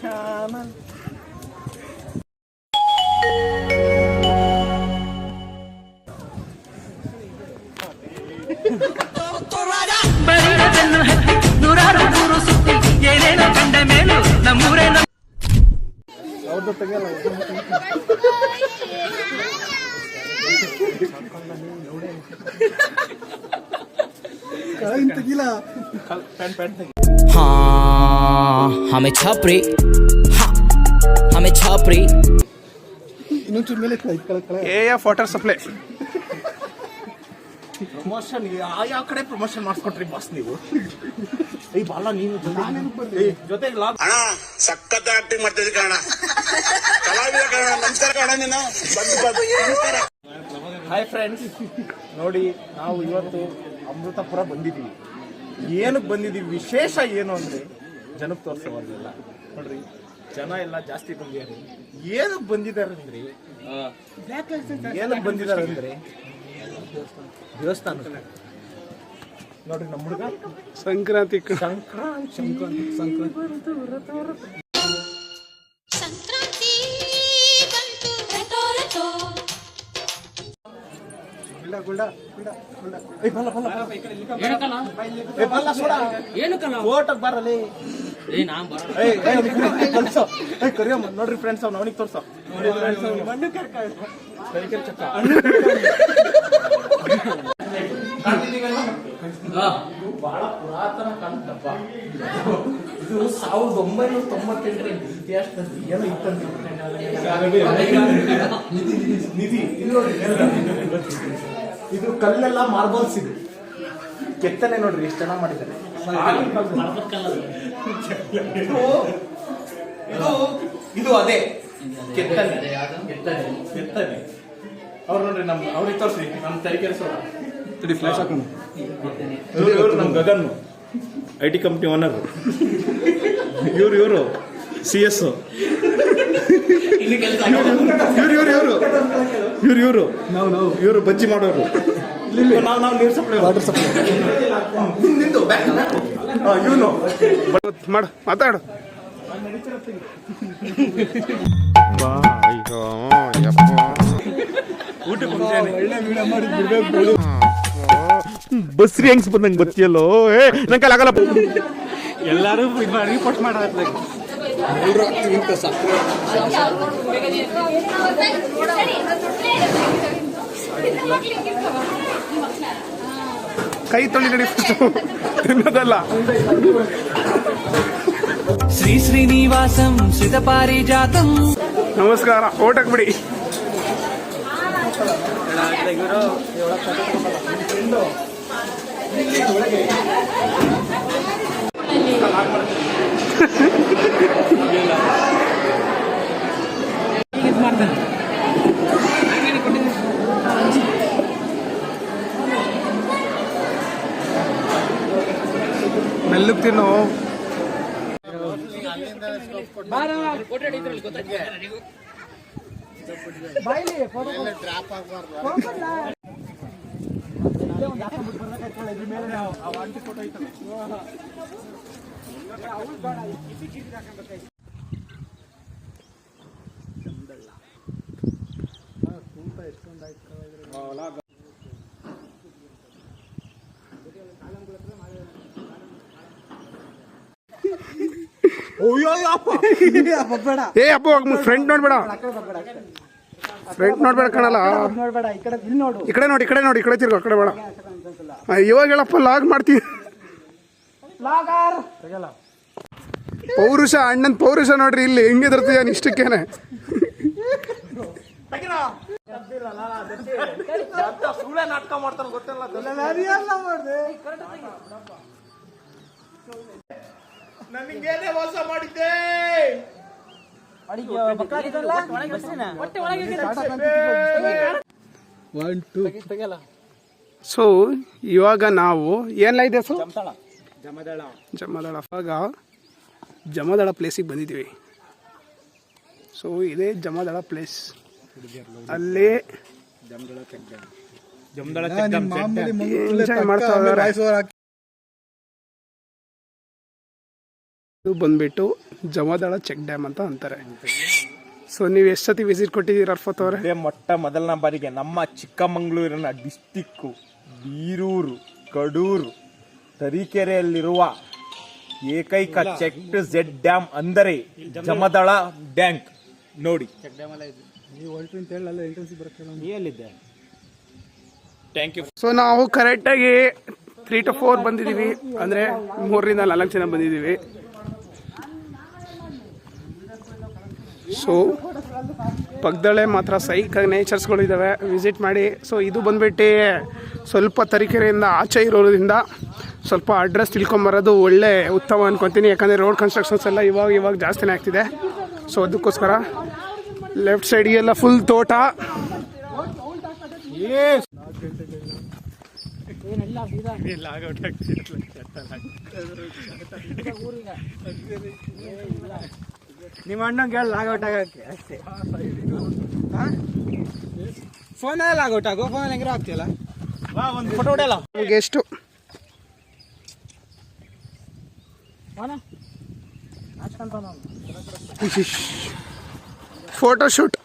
Channel. ನೂರಾರು ಮೂರು ಸುತ್ತಿ ಏನೇನೋ ಕಂಡ ಮೇಲೂ ನಮ್ಮೂರೇ ಅವ್ರದ್ದು ತೆಗಿಯಲ್ಲ. हाँ हमें छापरी, हाँ हमें छापरी. ಇನ್ನೊಂಚೂರು ಮೇಲೆ AF ವಾಟರ್ ಸಪ್ಲೈ ಪ್ರಮೋಷನ್ ಯಾವ ಕಡೆ ಪ್ರಮೋಷನ್ ಮಾಡಿಸ್ಕೊಟ್ರಿ ಬಾಸ್ ನೀವು? ಈ ಬಾಲ ನೀನು ಜೊತೆಗೆ ಅಣ್ಣ ಸಖತ್ ಆಕ್ಟಿಂಗ್ ಮಾಡ್ತಿದ್ದೆ ಕಣ, ಕಲಾವಿದ ಕಣ. ನಮಸ್ಕಾರ ಕಣ, ನೀನು ನಮಸ್ಕಾರ. ಹಾಯ್ ಫ್ರೆಂಡ್ಸ್, ನೋಡಿ ನಾವು ಇವತ್ತು ಅಮೃತಪುರ ಬಂದಿದ್ದೀವಿ. ಏನಕ್ಕೆ ಬಂದಿದ್ದೀವಿ, ವಿಶೇಷ ಏನು ಅಂದರೆ ಜನಕ್ಕೆ ತೋರಿಸೋಲ್ಲ. ನೋಡ್ರಿ ಜನ ಎಲ್ಲ ಜಾಸ್ತಿ ಬಂದಿದ್ದಾರೆ. ಏನಕ್ಕೆ ಬಂದಿದ್ದಾರೆ ಅಂದರೆ ದೇವಸ್ಥಾನ. ನೋಡ್ರಿ ನಮ್ಮ ಹುಡುಗ ಸಂಕ್ರಾಂತಿ ಬರಲಿ. ನೋಡ್ರಿ ಫ್ರೆಂಡ್ಸ್, ಅವ್ನು ಅವನಿಗೆ ತೋರ್ಸ. ಬಹಳ ಪುರಾತನ ಕಾಲದ ಹಬ್ಬ ಇದು. 1998 ಇತಿಹಾಸದಲ್ಲಿ ಏನೋ ಇತ್ತಂತೆ ನಿಧಿ. ಇದು ಕಲ್ಲೆಲ್ಲ ಮಾರ್ಬಲ್ಸ್. ಇದು ಕೆತ್ತನೆ ನೋಡ್ರಿ ಎಷ್ಟು ಚೆನ್ನಾಗಿ ಮಾಡಿದ್ದಾರೆ. ಇದು ಅದೇ ಕೆತ್ತನೆ. ಅವ್ರು ನೋಡ್ರಿ ಅವ್ರಿಗೆ ತೋರಿಸಿ ನಮ್ಮ ತರೀಕೆರೆ ಫ್ಲಾಶ್ ಹಾಕೋಣ. ಇವರು ನಮ್ಮ ಗಗನ್ IT ಕಂಪ್ನಿ ಓನರ್. ಇವರು CS. ಇವರು ಬಜ್ಜಿ ಮಾಡೋರು. ನಾವು ನೀರು ಸಪ್ಲೈ, ವಾಟರ್ ಸಪ್ಲೈ. ಇವನು ಮಾಡು, ಮಾತಾಡು. ಬಸ್ರಿ ಹೆಂಗ್ಸ್ ಬಂದಂಗೆ ಬತ್ತಿಯಲ್ಲೋ. ನಂಗೆ ಆಗಲ್ಲ. ಎಲ್ಲಾರು ರಿಪೋರ್ಟ್ ಮಾಡಲ್ಲ. ಕೈ ತೊಳಿ ನಡಿ, ತಿನ್ನೋದಲ್ಲ. ಶ್ರೀ ಶ್ರೀನಿವಾಸಂ ಶ್ರಿತ ಪಾರಿಜಾತಂ. ನಮಸ್ಕಾರ. ಓಟಕ್ ಬಿಡಿ. ಮೆಲ್ಲಕ್ ತಿನ್ನು. ಏ ಅಪ್ಪ, ಫ್ರಂಟ್ ನೋಡ್ಬೇಡ, ಫ್ರಂಟ್ ನೋಡ್ಬೇಡ ಕಣಲ್ಲ. ಈ ಕಡೆ ನೋಡಿ, ಈ ಕಡೆ ತಿರ್ಗೋ, ಆ ಕಡೆ ಬೇಡ. ಇವಾಗ ಹೇಳಪ್ಪ, ಲಾಗ್ ಮಾಡ್ತೀವಿ. ಪೌರುಷ, ಅಣ್ಣನ್ ಪೌರುಷ ನೋಡ್ರಿ ಇಲ್ಲಿ ಹೆಂಗೆ ತರ್ತೀಯ ಇಷ್ಟಕ್ಕೇನೆ. ನಾಟಕ ಮಾಡ್ತಾನೆ ಗೊತ್ತಿಲ್ಲ. ನನಗೇನೆ ಮೋಸ ಮಾಡಿದ್ದೆ. ಸೊ ಇವಾಗ ನಾವು ಏನೆಲ್ಲ ಇದೆ ಸೊ ಜಮದಳ ಜಮದಳ ಪ್ಲೇಸಿಗೆ ಬಂದಿದ್ದೀವಿ. ಸೊ ಇದೇ ಜಮದಳ ಪ್ಲೇಸ್. ಅಲ್ಲೇ ಎಂಜಾಯ್ ಮಾಡ್ತಾ ಇದ್ದಾರೆ. ಇದು ಬಂದ್ಬಿಟ್ಟು ಜಮದಳ ಚೆಕ್ ಡ್ಯಾಮ್ ಅಂತ ಅಂತಾರೆ. ಸೊ ನೀವು ಎಷ್ಟು ಸತಿ ವಿಸಿಟ್ ಕೊಟ್ಟಿದ್ದೀರಾ ಅರ್ಫತ್ ಅವರೇ? ಇದೇ ಮೊದಲನೇ ಬಾರಿಗೆ ನಮ್ಮ ಚಿಕ್ಕಮಗಳೂರಿನ ಡಿಸ್ಟಿಕ್ಕು ಬೀರೂರು, ಕಡೂರು, ತರೀಕೆರೆಯಲ್ಲಿರುವ ಏಕೈಕ ಚೆಕ್ಡ್ ಜೆಡ್ ಡ್ಯಾಮ್ ಅಂದರೆ ಜಮದಳ ಡ್ಯಾಮ್ ನೋಡಿ. Thank you. ಸೊ ನಾವು ಕರೆಕ್ಟಾಗಿ 3 to 4 ಬಂದಿದ್ದೀವಿ, ಅಂದರೆ 3 ರಿಂದ 4 ಜನ ಬಂದಿದ್ದೀವಿ. ಸೊ ಪಕ್ಕದಲ್ಲೇ ಮಾತ್ರ ಸೈಕ್ ನೇಚರ್ಸ್ಗಳು ಇದ್ದಾವೆ, ವಿಸಿಟ್ ಮಾಡಿ. ಸೊ ಇದು ಬಂದ್ಬಿಟ್ಟು ಸ್ವಲ್ಪ ತರೀಕೆರೆಯಿಂದ ಆಚೆ ಇರೋದ್ರಿಂದ ಸ್ವಲ್ಪ ಅಡ್ರೆಸ್ ತಿಳ್ಕೊಂಬರೋದು ಒಳ್ಳೆ ಉತ್ತಮ ಅನ್ಕೊತೀನಿ, ಯಾಕಂದರೆ ರೋಡ್ ಕನ್ಸ್ಟ್ರಕ್ಷನ್ಸ್ ಎಲ್ಲ ಇವಾಗ ಜಾಸ್ತಿನೇ ಆಗ್ತಿದೆ. ಸೊ ಅದಕ್ಕೋಸ್ಕರ ಲೆಫ್ಟ್ ಸೈಡ್ಗೆಲ್ಲ ಫುಲ್ ತೋಟ. ನಿಮ್ಮ ಅಣ್ಣಂಗೆ ಲಾಗೌಟ್ ಆಗಕ್ಕೆ ಅಷ್ಟೇ. ಫೋನಲ್ಲಿ ಲಾಗೌಟ್ ಆಗೋ, ಫೋನಲ್ಲಿ ಹೆಂಗಿರೋ ಆಗ್ತಿಲ್ಲ. ಒಂದು ಫೋಟೋ ಹೊಡೆಯಲ್ಲ ಎಷ್ಟು ಫೋಟೋ ಶೂಟ್.